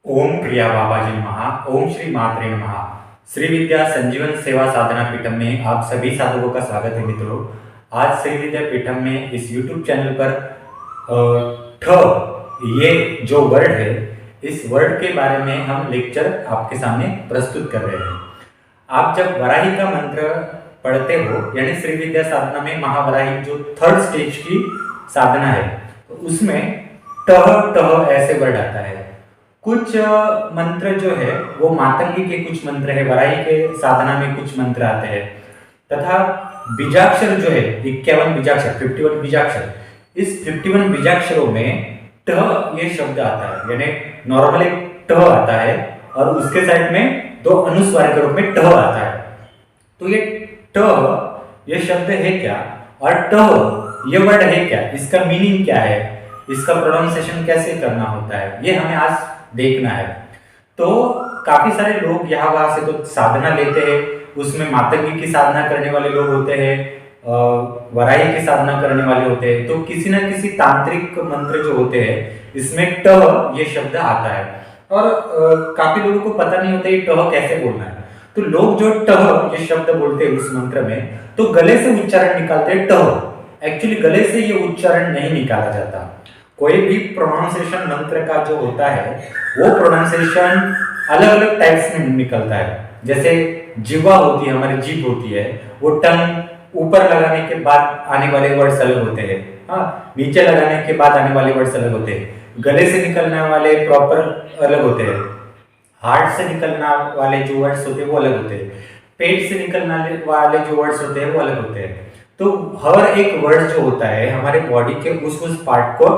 ओम प्रिया बाबाजी नमः। ओम श्री मात्रे नमः। श्री विद्या संजीवन सेवा साधना पीठम में आप सभी साधकों का स्वागत है मित्रों। आज श्री विद्या पीठम में इस YouTube चैनल पर ये जो वर्ड है, इस वर्ड के बारे में हम लेक्चर आपके सामने प्रस्तुत कर रहे हैं। आप जब वराही का मंत्र पढ़ते हो, यानी श्री विद्या साधना में महावराही जो थर्ड स्टेज की साधना है, तो उसमें टह टह ऐसे वर्ड आता है। कुछ मंत्र जो है वो मातंगी के कुछ मंत्र है, वराही के साधना में कुछ मंत्र आते हैं, तथा बीजाक्षर जो है 51 बीजाक्षर 51 बीजाक्षर, इस 51 बीजाक्षरों में ट ये शब्द आता है, यानी नॉर्मल एक ट आता है और उसके साइड में दो अनुस्वार के रूप में ट आता है। तो ये ट ये शब्द है क्या और ट ये वर्ड है क्या, इसका मीनिंग क्या है, इसका प्रोनाउंसिएशन कैसे करना होता है, ये हमें आज देखना है। तो काफी सारे लोग यहाँ वहां से तो साधना लेते हैं, उसमें मातंगी की साधना करने वाले लोग होते हैं, वराही की साधना करने वाले होते हैं, तो किसी न किसी तांत्रिक मंत्र जो होते हैं इसमें ट ये शब्द आता है और काफी लोगों को पता नहीं होता ये ट कैसे बोलना है। तो लोग जो ट ये शब्द बोलते हैं उस मंत्र में, तो गले से उच्चारण निकालते हैं ट। एक्चुअली गले से ये उच्चारण नहीं निकाला जाता। कोई भी प्रोनाउंसिएशन मंत्र का जो होता है वो प्रोनाउंसिएशन अलग अलग टाइप्स में निकलता है। जैसे जिह्वा होती है, हमारी जीभ होती है, वो टंग ऊपर लगाने के बाद आने वाले वर्ड्स अलग होते हैं, हाँ, नीचे लगाने के बाद आने वाले वर्ड्स अलग होते हैं। गले से निकलने वाले प्रॉपर अलग होते हैं, हार्ट से निकलने वाले जो वर्ड्स होते हैं वो अलग होते हैं, पेट से निकलने वाले जो वर्ड्स होते हैं वो अलग होते हैं। तो हर एक वर्ड जो होता है हमारे बॉडी के उस पार्ट को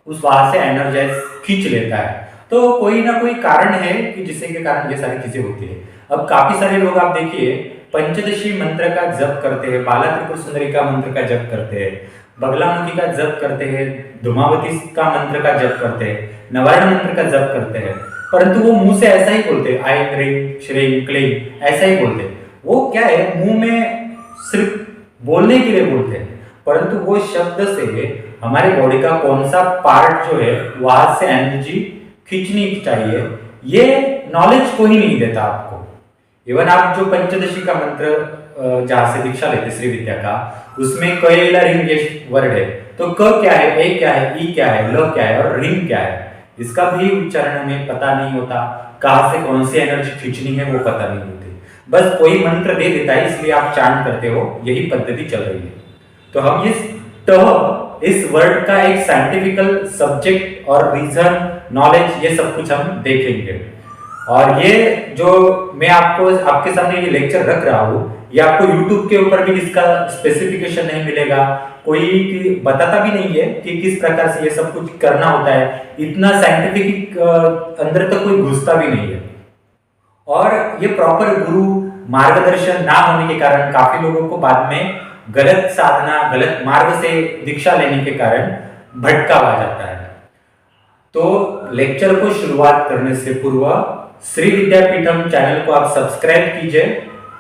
उस वहां से एनर्जाइज खींच लेता है। तो कोई ना कोई कारण है कि जिससे के कारण ये सारी चीजें होती है। अब काफी सारे लोग आप देखिए पंचदशी मंत्र का जप करते हैं, बाला त्रिपुर सुंदरी का मंत्र का जप करते हैं, बगलामुखी का जप करते हैं, धूमावती का मंत्र का जप करते हैं, नवारण मंत्र का जप करते हैं, परंतु वो मुंह से ऐसा ही बोलते हैं, आई ह्रीं श्रीं क्लीं ऐसा ही बोलते हैं। वो क्या है, मुंह में सिर्फ बोलने के लिए बोलते हैं, परंतु वो शब्द से हमारे बॉडी का कौन सा पार्ट जो है वहां से एनर्जी खींचनी चाहिए, ये नॉलेज को ही नहीं देता आपको। इवन आप जो पंचदशी का मंत्र जहां से दीक्षा लेते श्री विद्या का, उसमें कैला रिंग ये वर्ड है, तो क क्या है, ए क्या है, ई क्या है, ल क्या है और रिंग क्या है, इसका भी उच्चारण हमें पता नहीं होता। कहां से कौन सी एनर्जी खींचनी है वो पता नहीं होती, बस कोई मंत्र दे देता है इसलिए आप चांट करते हो, यही पद्धति चल रही है। तो हम इस वर्ड का एक साइंटिफिकल सब्जेक्ट और रीजन नॉलेज ये सब कुछ हम देखेंगे। और ये जो मैं आपको आपके सामने ये लेक्चर रख रहा हूँ, ये आपको YouTube के ऊपर भी इसका स्पेसिफिकेशन नहीं मिलेगा, कोई बताता भी नहीं है कि किस प्रकार से ये सब कुछ करना होता है, इतना साइंटिफिक अंदर तक कोई घुसता भी नहीं है। और ये प्रॉपर गुरु मार्गदर्शन ना होने के कारण काफी लोगों को बाद में गलत साधना, गलत मार्ग से दीक्षा लेने के कारण भटकावा जाता है। तो लेक्चर को शुरुआत करने से पूर्व श्री विद्या पीठम चैनल को आप सब्सक्राइब कीजिए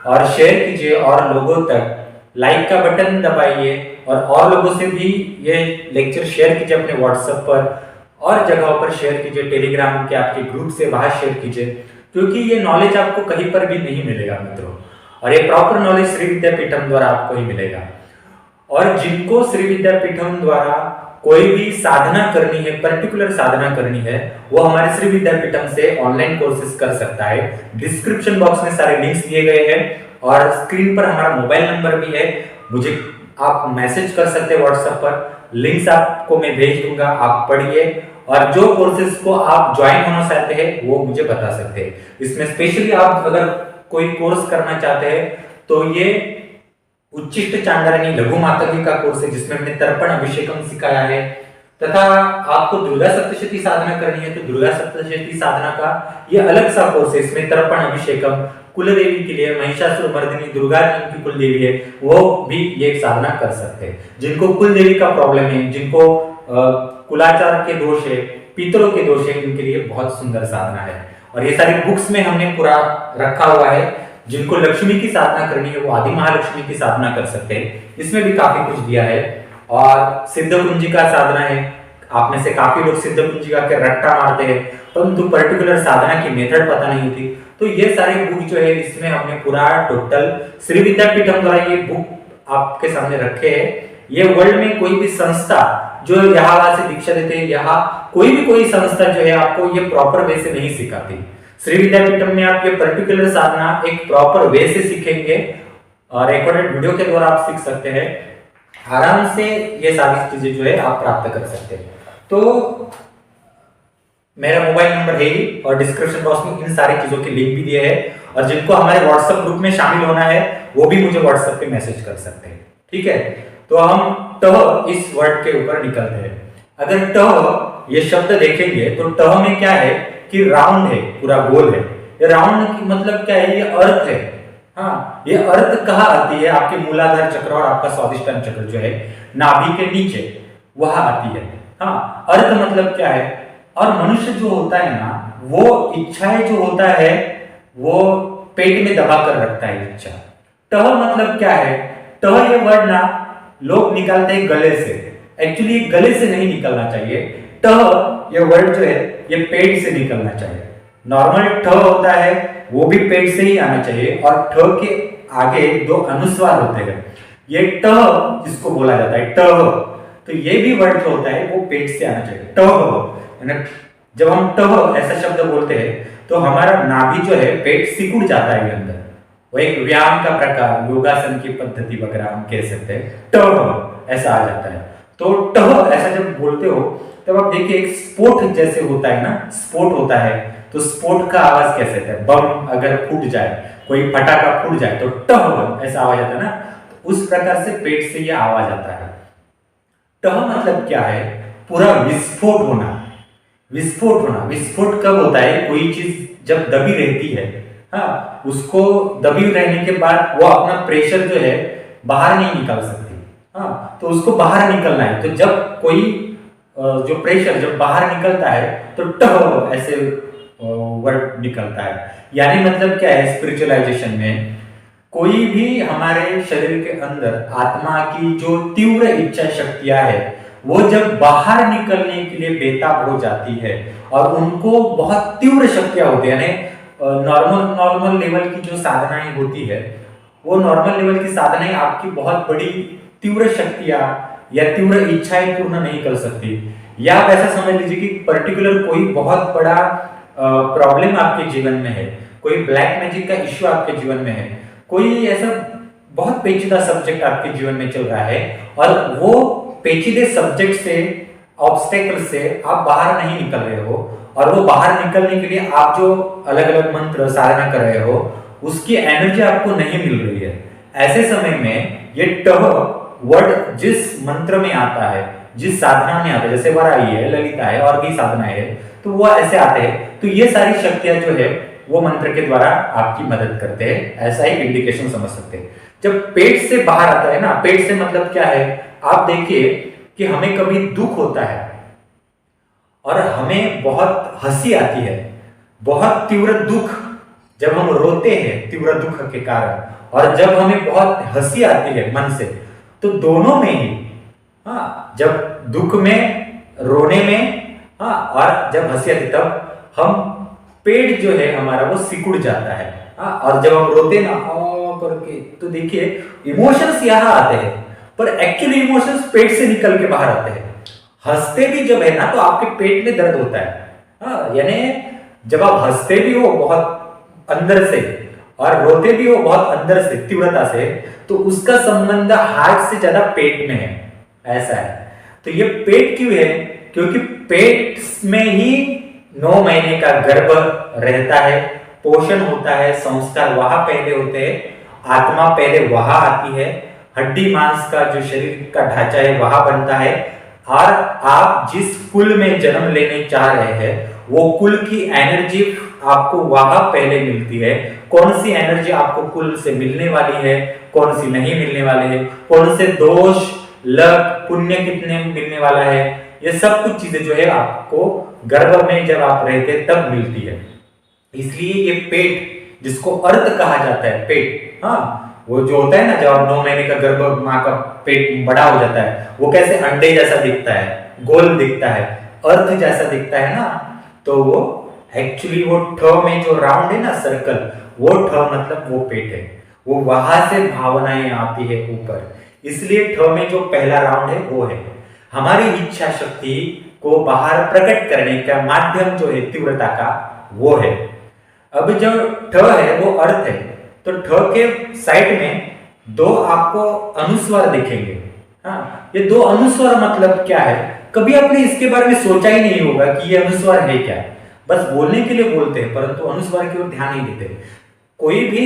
और शेयर कीजिए और लोगों तक लाइक का बटन दबाइए और लोगों से भी ये लेक्चर शेयर कीजिए, अपने व्हाट्सएप पर और जगहों पर शेयर कीजिए, टेलीग्राम के आपके ग्रुप से बाहर शेयर कीजिए, क्योंकि ये नॉलेज आपको कहीं पर भी नहीं मिलेगा मित्रों, और ये प्रॉपर नॉलेज श्री विद्या पीठम द्वारा आपको ही मिलेगा। और जिनको श्री विद्या पीठम द्वारा कोई भी साधना करनी है, पर्टिकुलर साधना करनी है, वो हमारे श्री विद्या पीठम से ऑनलाइन कोर्सेज कर सकता है। डिस्क्रिप्शन बॉक्स में सारे लिंक्स दिए गए हैं और स्क्रीन पर हमारा मोबाइल नंबर भी है, मुझे आप मैसेज कर सकते हैं व्हाट्सएप पर, लिंक्स आपको मैं भेज दूंगा, आप पढ़िए और जो कोर्सेज को आप ज्वाइन होना चाहते हैं वो मुझे बता सकते हैं। इसमें स्पेशली आप अगर कोई कोर्स करना चाहते हैं तो ये उच्चिष्ट चांडारणी लघु मातंगी का कोर्स है, जिसमें मैंने तर्पण अभिषेकम सिखाया है, तथा आपको दुर्गा सप्तशती साधना करनी है तो दुर्गा सप्तशती साधना का ये अलग सा कोर्स है। इसमें तर्पण अभिषेकम कुलदेवी के लिए, महिषासुर मर्दिनी दुर्गा जिनकी कुलदेवी है वो भी ये साधना कर सकते हैं। जिनको कुलदेवी का प्रॉब्लम है, जिनको कुलाचार के दोष है, पितरों के दोष है, इनके लिए बहुत सुंदर साधना है। और ये सारी बुक्स में हमने पूरा रखा हुआ है। जिनको लक्ष्मी की साधना करनी है वो आदि महालक्ष्मी की साधना कर सकते हैं, इसमें भी काफी कुछ दिया है। और सिद्ध कुंजिका साधना है, आप में से काफी लोग सिद्ध कुंजिका के रट्टा मारते हैं, परंतु पर्टिकुलर साधना की मेथड पता नहीं होती। तो ये सारे बुक जो है इसमें हमने पूरा टोटल श्री विद्यापीठम द्वारा ये बुक आपके सामने रखे हैं। ये वर्ल्ड में कोई भी संस्था जो यहाँ से दीक्षा देते हैं, यहाँ कोई संस्था जो है आपको ये प्रॉपर वे से नहीं सिखाती। श्री विद्यापीठम में आप ये पर्टिकुलर साधना एक प्रॉपर वे से सीखेंगे और रिकॉर्डेड वीडियो के द्वारा आप सीख सकते हैं। आराम से ये सारी चीजें जो है आप प्राप्त कर सकते हैं। तो मेरा मोबाइल नंबर है और डिस्क्रिप्शन बॉक्स में इन सारी चीजों के लिंक भी दिए हैं और जिनको हमारे व्हाट्सएप ग्रुप में शामिल होना है वो भी मुझे व्हाट्सएप पे मैसेज कर सकते हैं। ठीक है, तो हम ट इस वर्ड के ऊपर निकलते हैं। अगर ट ये शब्द देखेंगे तो ट में क्या है कि राउंड है, पूरा गोल है। ये राउंड की मतलब क्या है, ये अर्थ है। हाँ, ये अर्थ कहाँ आती है, आपके मूलाधार चक्र और आपका स्वादिष्टान चक्र जो है नाभि के नीचे वह आती है। हाँ, अर्थ मतलब क्या है, और मनुष्य जो होता है ना वो इच्छाएं जो होता है वो पेट में दबा कर रखता है इच्छा। ट मतलब क्या है, ट ये वर्ड ना लोग निकालते हैं गले से, एक्चुअली गले से नहीं निकलना चाहिए। ट ये वर्ड जो है ये पेट से निकलना चाहिए। नॉर्मल ठ होता है वो भी पेट से ही आना चाहिए और ठ के आगे दो अनुस्वार होते हैं, ये ट जिसको बोला जाता है ट। तो ये भी वर्ड जो होता है वो पेट से आना चाहिए। ट जब हम ट ऐसा शब्द बोलते हैं तो हमारा नाभि जो है पेट सिकुड़ जाता है अंदर, वो एक व्यायाम का प्रकार, योगासन की पद्धति वगैरह हम कह सकते हैं। ट ऐसा आ जाता है। तो ट ऐसा जब बोलते हो तब आप देखिए एक स्फोट जैसे होता है ना, स्फोट होता है तो स्फोट का आवाज कैसे होता है, बम अगर फूट जाए, कोई फटाका फूट जाए तो ट ऐसा आवाज आता है ना, तो उस प्रकार से पेट से ये आवाज आता है। ट मतलब क्या है, पूरा विस्फोट होना। विस्फोट होना, विस्फोट कब होता है, कोई चीज जब दबी रहती है, हाँ, उसको दबी रहने के बाद वो अपना प्रेशर जो है बाहर नहीं निकाल सकती। हाँ, तो उसको बाहर निकलना है, तो जब कोई जो प्रेशर जब बाहर निकलता है तो ट ऐसे वर्ड निकलता है। यानी मतलब क्या है, स्पिरिचुअलाइजेशन में कोई भी हमारे शरीर के अंदर आत्मा की जो तीव्र इच्छा शक्तियां है वो जब बाहर निकलने के लिए बेताब हो जाती है और उनको बहुत तीव्र शक्तियां होती है, यानी नॉर्मल लेवल की जो साधनाएं होती है वो नॉर्मल लेवल की साधनाएं आपकी बहुत बड़ी तीव्र शक्तियां या तीव्र इच्छाएं पूर्ण नहीं कर सकती। या आप ऐसा समझ लीजिए कि पर्टिकुलर कोई बहुत बड़ा प्रॉब्लम आपके जीवन में है, कोई ब्लैक मैजिक का इश्यू आपके जीवन में है, कोई ऐसा बहुत पेचीदा सब्जेक्ट आपके जीवन में चल रहा है और वो पेचीदे सब्जेक्ट से, ऑब्स्टेकल से आप बाहर नहीं निकल रहे हो और वो बाहर निकलने के लिए आप जो अलग अलग मंत्र साधना कर रहे हो उसकी एनर्जी आपको नहीं मिल रही है। ऐसे समय में ये ट वर्ड जिस मंत्र में आता है, जिस साधना में आता है, जैसे वराही है, ललिता है और भी साधनाएं है, तो वो ऐसे आते हैं। तो ये सारी शक्तियां जो है वो मंत्र के द्वारा आपकी मदद करते हैं, ऐसा एक इंडिकेशन समझ सकते हैं। जब पेट से बाहर आता है ना, पेट से मतलब क्या है, आप देखिए कि हमें कभी दुख होता है और हमें बहुत हंसी आती है, बहुत तीव्र दुख, जब हम रोते हैं तीव्र दुख के कारण और जब हमें बहुत हंसी आती है मन से, तो दोनों में ही, हाँ, जब दुख में, रोने में, हाँ, और जब हंसी आती तब हम पेट जो है हमारा वो सिकुड़ जाता है, हाँ, और जब हम रोते ना करके तो देखिए इमोशंस यहाँ आते हैं पर एक्चुअली इमोशंस पेट से निकल के बाहर आते हैं। हंसते भी जब है ना तो आपके पेट में दर्द होता है, हाँ, यानी जब आप हंसते भी हो बहुत अंदर से और रोते भी हो बहुत अंदर से तीव्रता से, तो उसका संबंध हार्ट से ज्यादा पेट में है, ऐसा है। तो ये पेट क्यों है, क्योंकि पेट में ही 9 महीने का गर्भ रहता है, पोषण होता है, संस्कार वहां पहले होते हैं, आत्मा पहले वहां आती है, हड्डी मांस का जो शरीर का ढांचा है वहां बनता है, और आप जिस कुल में जन्म लेने चाह रहे हैं वो कुल की एनर्जी आपको वहां पहले मिलती है। कौन सी एनर्जी आपको कुल से मिलने वाली है, कौन सी नहीं मिलने वाली है, कौन से दोष, लक, पुण्य कितने मिलने वाला है, ये सब कुछ चीजें जो है आपको गर्भ में जब आप रहते तब मिलती है। इसलिए ये पेट, जिसको अर्थ कहा जाता है, पेट, हाँ, वो जो होता है ना जब 9 महीने का गर्भ माँ का पेट बड़ा हो जाता है, वो कैसे अंडे जैसा दिखता है, गोल दिखता है, अर्थ जैसा दिखता है ना, तो वो एक्चुअली वो ठ में जो राउंड है ना सर्कल, वो ठ मतलब वो पेट है, वो वहां से भावनाएं आती है ऊपर, इसलिए ठ में जो पहला राउंड है वो है। हमारी इच्छा शक्ति को बाहर प्रकट करने का माध्यम जो है तीव्रता का, वो है। अब जो ठ है वो अर्थ है, तो ठ के साइड में दो आपको अनुस्वार दिखेंगे। हाँ, ये दो अनुस्वार मतलब क्या है, कभी आपने इसके बारे में सोचा ही नहीं होगा कि ये अनुस्वार है क्या, बस बोलने के लिए बोलते हैं परंतु अनुस्वार की ओर ध्यान नहीं देते। कोई भी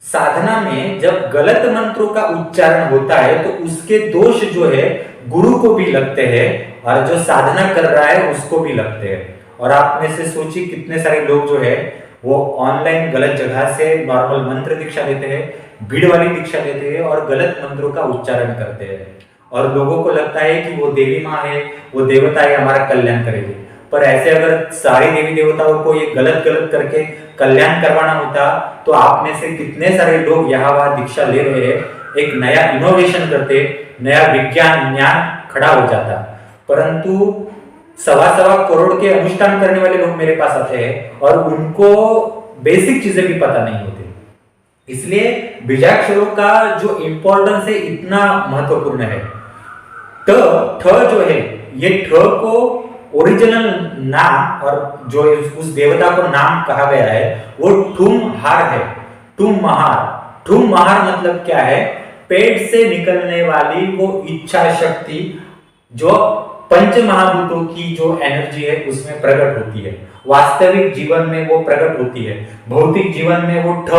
साधना में जब गलत मंत्रों का उच्चारण होता है तो उसके दोष जो है गुरु को भी लगते हैं और जो साधना कर रहा है उसको भी लगते हैं। और आप में से सोचिए कितने सारे लोग जो है वो ऑनलाइन गलत जगह से नॉर्मल मंत्र दीक्षा लेते हैं, भीड़ वाली दीक्षा लेते हैं और गलत मंत्रों का उच्चारण करते हैं, और लोगों को लगता है कि वो देवी माँ है, वो देवता है, हमारा कल्याण करेगी। पर ऐसे अगर सारे देवी देवताओं को ये गलत गलत करके कल्याण करवाना होता तो आप में से कितने सारे लोग यहाँ वहां दीक्षा ले रहे हैं, एक नया इनोवेशन करते, नया विज्ञान ज्ञान खड़ा हो जाता। परंतु 1.25 करोड़ के अनुष्ठान करने वाले लोग मेरे पास आते हैं और उनको बेसिक चीजें भी पता नहीं होती। इसलिए बीजाक्षरों का जो इंपॉर्टेंस है इतना महत्वपूर्ण है। ठ जो है, ये ठ को ओरिजिनल नाम और जो उस देवता को नाम कहा गया है वो ठुमहार है। ठुमहार मतलब क्या है, पेट से निकलने वाली वो इच्छा शक्ति जो पंच महाभूतों की जो एनर्जी है उसमें प्रकट होती है, वास्तविक जीवन में वो प्रकट होती है। भौतिक जीवन में वो ठ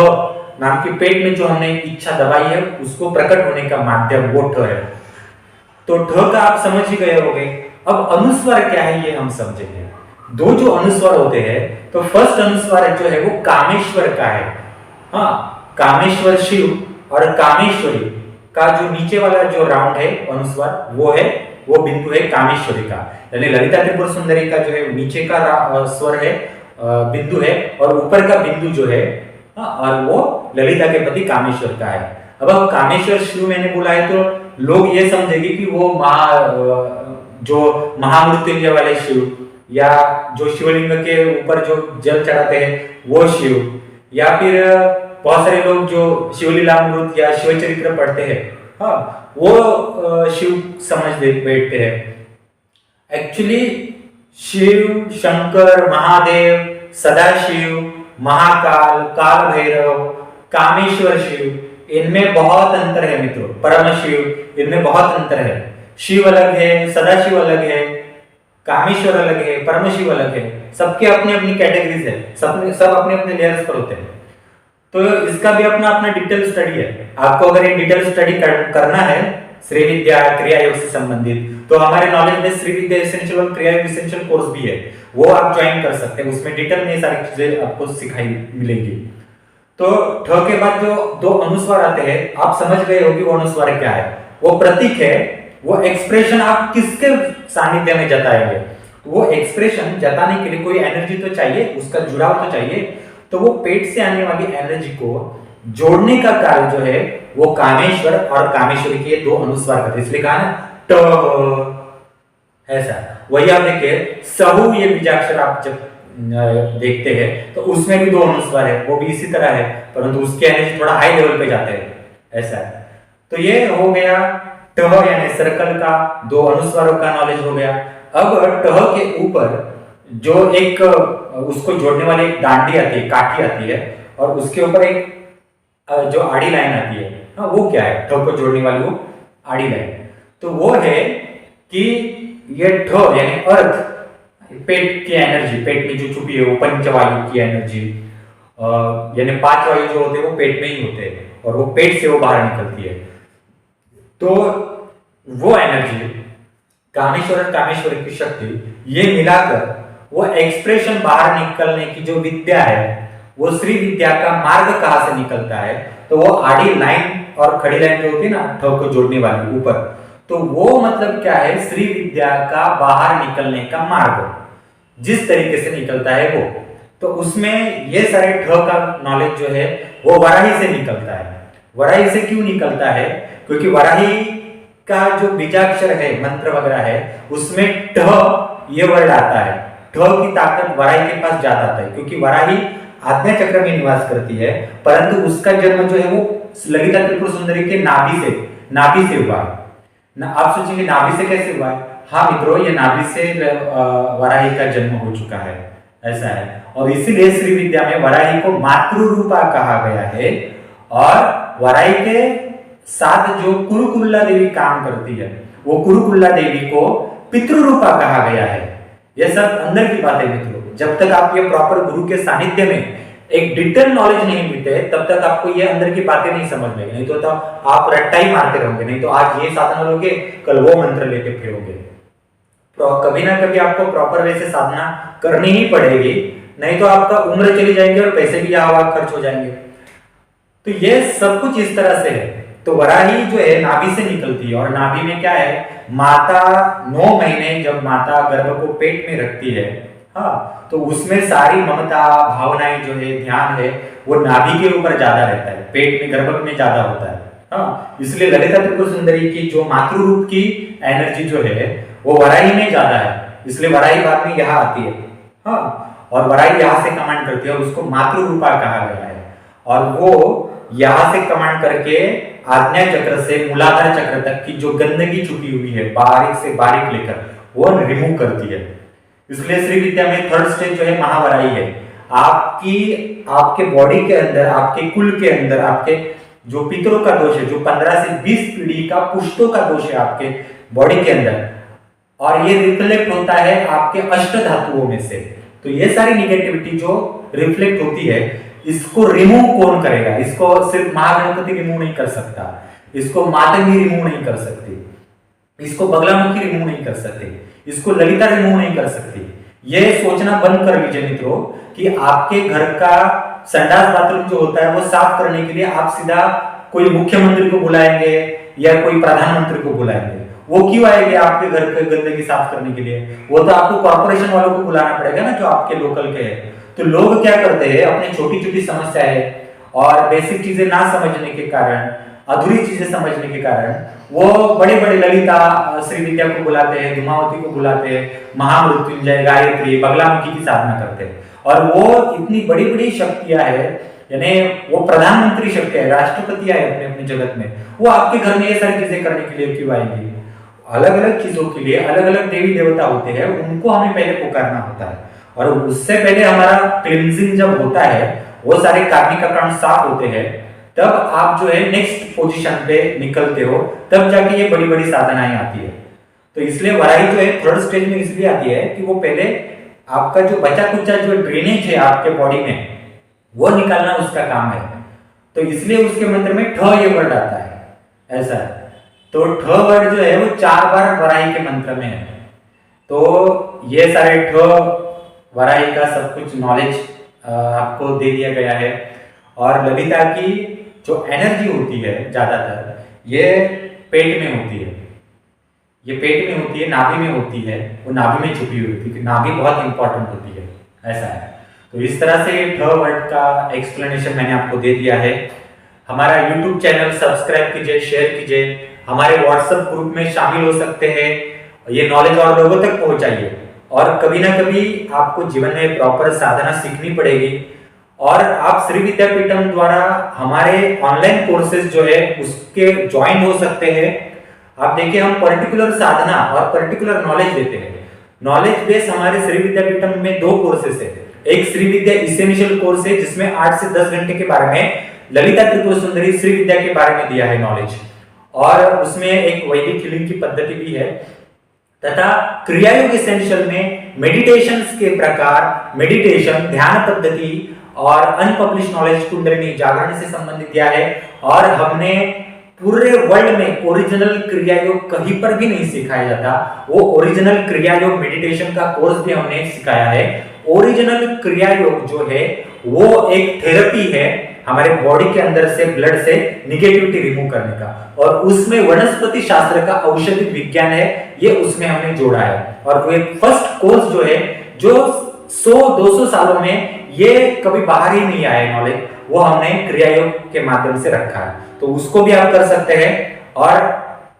नाम के पेट में जो हमने इच्छा दबाई है उसको प्रकट होने का माध्यम वो ठ है। तो ठ का आप समझ ही गए होंगे। अब अनुस्वार क्या है ये हम समझेंगे। दो जो अनुस्वार होते हैं, तो फर्स्ट अनुस्वार जो है वो कामेश्वर का है। हाँ, कामेश्वर शिव और कामेश्वरी का जो नीचे वाला जो राउंड है अनुस्वार वो बिंदु है कामेश्वरी का, यानी ललिता त्रिपुर सुंदरी का जो है नीचे का स्वर है बिंदु है और ऊपर का बिंदु जो है और वो ललिता के पति कामेश्वर का है। अब कामेश्वर शिव मैंने बोला है तो लोग ये समझेंगे कि वो जो महामृत्युंजय वाले शिव, या जो शिवलिंग के ऊपर जो जल चढ़ाते हैं वो शिव, या फिर बहुत सारे लोग जो शिवलीलामृत या शिव चरित्र पढ़ते हैं हाँ वो शिव समझ बैठते हैं। एक्चुअली शिव, शंकर, महादेव, सदाशिव, महाकाल, काल भैरव, कामेश्वर शिव, इनमें बहुत अंतर है मित्रों। परम शिव, इनमें बहुत अंतर है। शिव अलग है, सदाशिव अलग है, कामेश्वर अलग है, परम शिव अलग है। सबके अपनी अपनी कैटेगरीज है, सब अपने अपने लेयर्स पर होते हैं। तो इसका भी अपना अपना डिटेल स्टडी है। आपको अगर ये डिटेल स्टडी करना है श्री विद्या क्रिया योग से संबंधित, तो हमारे नॉलेज में श्री विद्या एसेंशियल और क्रिया योग एसेंशियल कोर्स भी है, वो आप ज्वाइन कर सकते हैं। उसमें डिटेल में सारी चीजें आपको सिखाई मिलेगी। तो ठ के बाद जो दो अनुस्वार आते हैं, आप समझ गए हो कि वो अनुस्वार क्या है। वो प्रतीक है, वो एक्सप्रेशन आप किसके सानिध्य में जताएंगे। वो एक्सप्रेशन जताने के लिए कोई एनर्जी तो चाहिए, उसका जुड़ाव तो चाहिए। तो वो पेट से आने वाली एनर्जी को जोड़ने का कार्य जो है वो कामेश्वर और कामेश्वरी के दो अनुस्वार करते, इसलिए कहा ना ट, ऐसा। वही आप देखिए सहु, ये बीजाक्षर आप जब देखते हैं तो उसमें भी दो अनुस्वार है, वो भी इसी तरह है, परंतु उसकी एनर्जी थोड़ा हाई लेवल पे जाते हैं, ऐसा है। तो ये हो गया ट यानी सर्कल का दो अनुस्वारों का नॉलेज हो गया। अब ट के ऊपर जो एक उसको जोड़ने वाली एक डांडी आती है, काठी आती है, और उसके ऊपर एक जो आड़ी लाइन आती है, हाँ वो क्या है, ठ को जोड़ने वाली वो आड़ी लाइन। तो वो है कि ये ठ यानी अर्थ, पेट की एनर्जी, पेट में जो छुपी है वो पंचवायु की एनर्जी, यानी 5 वायु जो होते हैं वो पेट में ही होते हैं और वो पेट से वो बाहर निकलती है। तो वो एनर्जी, कामेश्वर और कामेश्वरी की शक्ति, ये मिलाकर वो एक्सप्रेशन बाहर निकलने की जो विद्या है, वो श्री विद्या का मार्ग कहां से निकलता है, तो वो आड़ी लाइन और खड़ी लाइन जो होती है ना ठ को जोड़ने वाली ऊपर, तो वो मतलब क्या है, श्री विद्या का बाहर निकलने का मार्ग जिस तरीके से निकलता है वो। तो उसमें ये सारे ठ का नॉलेज जो है वो वराही से निकलता है। वराही से क्यों निकलता है, क्योंकि वराही का जो बीजाक्षर है, मंत्र वगैरह है, उसमें ठ ये वर्ड आता है। ठ की ताकत वराही के पास ज्यादा आता है, क्योंकि वराही आज्ञा चक्र में निवास करती है, परंतु उसका जन्म जो है वो ललिता त्रिपुर सुंदरी के नाभि से हुआ है। आप सोचेंगे नाभि से कैसे हुआ है? हाँ मित्रों, ये नाभि से वराही का जन्म हो चुका है, ऐसा है। और इसीलिए श्री विद्या में वराही को मातृरूपा कहा गया है। और वराही के साथ जो कुरुकुल्ला देवी काम करती है, वो कुरुकुल्ला देवी को पितृरूपा कहा गया है। यह सब अंदर की बात है मित्रों। जब तक आप ये प्रॉपर गुरु के सानिध्य में एक डिटेल नॉलेज नहीं मिलते, तब तक आपको ये अंदर की बातें नहीं समझ में, नहीं तो आप रट्टा ही मारते रहोगे। नहीं तो आज ये साधना लोगे, कल वो मंत्र लेके फिरोगे। कभी ना कभी आपको प्रॉपर वे से साधना करनी ही पड़ेगी, नहीं तो आपका उम्र चली जाएगी और पैसे भी यहाँ खर्च हो जाएंगे। तो ये सब कुछ इस तरह से है। तो वराही जो है नाभि से निकलती है, और नाभि में क्या है, माता 9 महीने जब माता गर्भ को पेट में रखती है, हाँ, तो उसमें सारी ममता, भावनाएं जो है, ध्यान है, वो नाभि के ऊपर ज्यादा रहता है, पेट में, गर्भ में ज्यादा होता है। हाँ, इसलिए ललिता त्रिपुर सुंदरी की जो मातृ रूप की एनर्जी जो है वो वराही में ज्यादा है, इसलिए वराही बाद में यहाँ आती है। हाँ, और वराही यहाँ से कमांड करती है, और उसको मातृ रूपा कहा गया है। और वो यहां से कमांड करके आज्ञा चक्र से मूलाधार चक्र तक की जो गंदगी छुपी हुई है, बारीक से बारीक लेकर, वो रिमूव करती है। इसलिए श्री विद्या में थर्ड स्टेज जो है महावराही है। आपके बॉडी के अंदर, आपके कुल के अंदर, आपके जो पितरों का दोष है, जो 15 से 20 पीढ़ी का पुश्तों का दोष है आपके बॉडी के अंदर, और ये रिफ्लेक्ट होता है आपके अष्ट धातुओं में से। तो ये सारी निगेटिविटी जो रिफ्लेक्ट होती है, इसको रिमूव कौन करेगा? इसको सिर्फ महागणपति रिमूव नहीं कर सकता, इसको मातंगी रिमूव नहीं कर सकती, इसको बगलामुखी रिमूव नहीं कर सकते, इसको ललिता रिमूव नहीं कर सकती। ये सोचना बंद कर लीजिए मित्रों कि आपके घर का संडास बाथरूम जो होता है वो साफ करने के लिए आप सीधा कोई मुख्यमंत्री को बुलाएंगे या कोई प्रधानमंत्री को बुलाएंगे। वो क्यों आएंगे आपके घर के गंदगी साफ करने के लिए? वो तो आपको कॉर्पोरेशन वालों को बुलाना पड़ेगा ना, जो आपके लोकल के है। तो लोग क्या करते हैं, अपनी छोटी छोटी समस्याएं और बेसिक चीजें ना समझने के कारण, अधूरी चीजें समझने के कारण, वो बड़े बड़े ललिता श्री विद्या को बुलाते हैं, धूमावती को बुलाते हैं, महामृत्युंजय, गायत्री, बगलामुखी की साधना करते हैं। और वो इतनी बड़ी बड़ी शक्तियां है, यानी वो प्रधानमंत्री शक्ति है, राष्ट्रपतियां है अपने अपने जगत में, वो आपके घर में ये सारी चीजें करने के लिए क्यों आएंगी? अलग अलग चीजों के लिए अलग अलग देवी देवता होते हैं, उनको हमें पहले पुकारना होता है। और उससे पहले हमारा क्लींजिंग जब होता है, वो सारे कार्मिक अकाउंट साफ होते हैं, तब आप जो है नेक्स्ट पोजीशन पे निकलते हो, तब जाके ये बड़ी बड़ी साधनाएं आती है। तो इसलिए वराही जो है थर्ड स्टेज में इसलिए आती है कि वो पहले आपका जो बचा कुचा जो ड्रेनेज है आपके बॉडी में, वो निकालना उसका काम है। तो इसलिए उसके मंत्र में ठ ये वर्ड आता है, ऐसा है। तो ठ वर्ड जो है वो 4 बार वराही के मंत्र में है। तो ये सारे ठ वराही का सब कुछ नॉलेज आपको दे दिया गया है। और ललिता की जो एनर्जी होती है ज्यादातर ये पेट में होती है, ये पेट में होती है, नाभि में होती है, वो नाभि में छुपी हुई होती है। नाभि बहुत इंपॉर्टेंट होती है, ऐसा है। तो इस तरह से ठ वर्ड का एक्सप्लेनेशन मैंने आपको दे दिया है। हमारा यूट्यूब चैनल सब्सक्राइब कीजिए, शेयर कीजिए, हमारे व्हाट्सएप ग्रुप में शामिल हो सकते हैं, ये नॉलेज और लोगों तक पहुंचाइए। और कभी ना कभी आपको जीवन में प्रॉपर साधना सीखनी पड़ेगी, और आप श्री विद्यापीठम द्वारा हमारे ऑनलाइन कोर्सेज जो है उसके ज्वाइन हो सकते हैं। आप देखिए, हम पर्टिकुलर साधना और पर्टिकुलर नॉलेज देते हैं। नॉलेज बेस हमारे श्री विद्यापीठम में 2 कोर्सेज है। एक श्री विद्या इसेंशियल कोर्स है, जिसमें 8 से 10 घंटे के बारे में ललिता त्रिपुर सुंदरी श्री विद्या के बारे में दिया है नॉलेज, और उसमें एक वैदिक हीलिंग की पद्धति भी है, तथा क्रियायोग एसेंशियल में मेडिटेशंस के प्रकार, मेडिटेशन, ध्यान पद्धति और अनपब्लिश नॉलेज कुंडलिनी जागरण से संबंधित दिया है। और हमने पूरे वर्ल्ड में ओरिजिनल क्रिया योग कहीं पर भी नहीं सिखाया जाता, वो ओरिजिनल क्रिया योग मेडिटेशन का कोर्स भी हमने सिखाया है। ओरिजिनल क्रिया योग जो है वो एक थेरेपी है हमारे बॉडी के अंदर से, ब्लड से निगेटिविटी रिमूव करने का, और उसमें वनस्पति शास्त्र का औषधि विज्ञान है, ये उसमें हमने जोड़ा है। और वो एक फर्स्ट कोर्स जो है, जो 100-200 सालों में ये कभी बाहर ही नहीं आया नॉलेज, वो हमने क्रिया योग के माध्यम से रखा है। तो उसको भी आप कर सकते हैं। और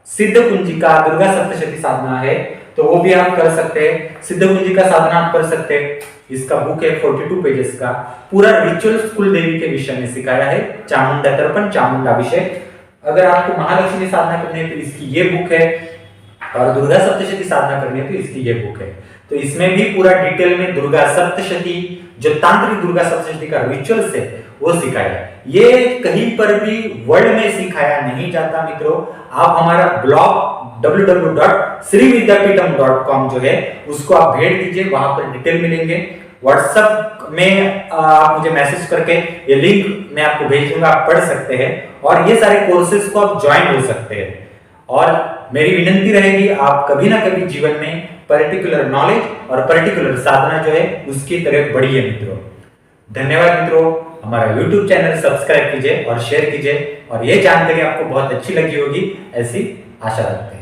सिद्ध कुंजिका दुर्गा सप्तशती साधना है, तो वो भी आप कर सकते हैं। सिद्ध कुंजिका साधना आप कर सकते हैं। इसका बुक है 42 पेजेस का, पूरा रिचुअल्स कुल देवी के विषय में सिखाया है, चामुंडा तर्पण, चामुंडा अभिषेक। अगर आपको महालक्ष्मी साधना करनी है तो इसकी ये बुक है, और दुर्गा सप्तशती साधना करनी है तो इसकी ये बुक है। तो इसमें भी पूरा डिटेल में दुर्गा सप्तशती, जो तांत्रिक दुर्गा सप्तशती का रिचुअल्स है वो सिखाया है। ये कहीं पर भी वर्ल्ड में सिखाया नहीं जाता मित्रों। आप हमारा ब्लॉग www.srividyapeetham.com जो है उसको आप भेज दीजिए, वहां पर डिटेल मिलेंगे। व्हाट्सएप में आप मुझे मैसेज करके ये लिंक मैं आपको भेज दूंगा, आप पढ़ सकते हैं और ये सारे कोर्सेज को आप ज्वाइन हो सकते हैं। और मेरी विनंती रहेगी, आप कभी ना कभी जीवन में पर्टिकुलर नॉलेज और पर्टिकुलर साधना जो है उसकी तरफ बढ़िए मित्रों। धन्यवाद मित्रों। हमारा YouTube चैनल सब्सक्राइब कीजिए और शेयर कीजिए, और ये जानकारी आपको बहुत अच्छी लगी होगी ऐसी आशा रखते हैं।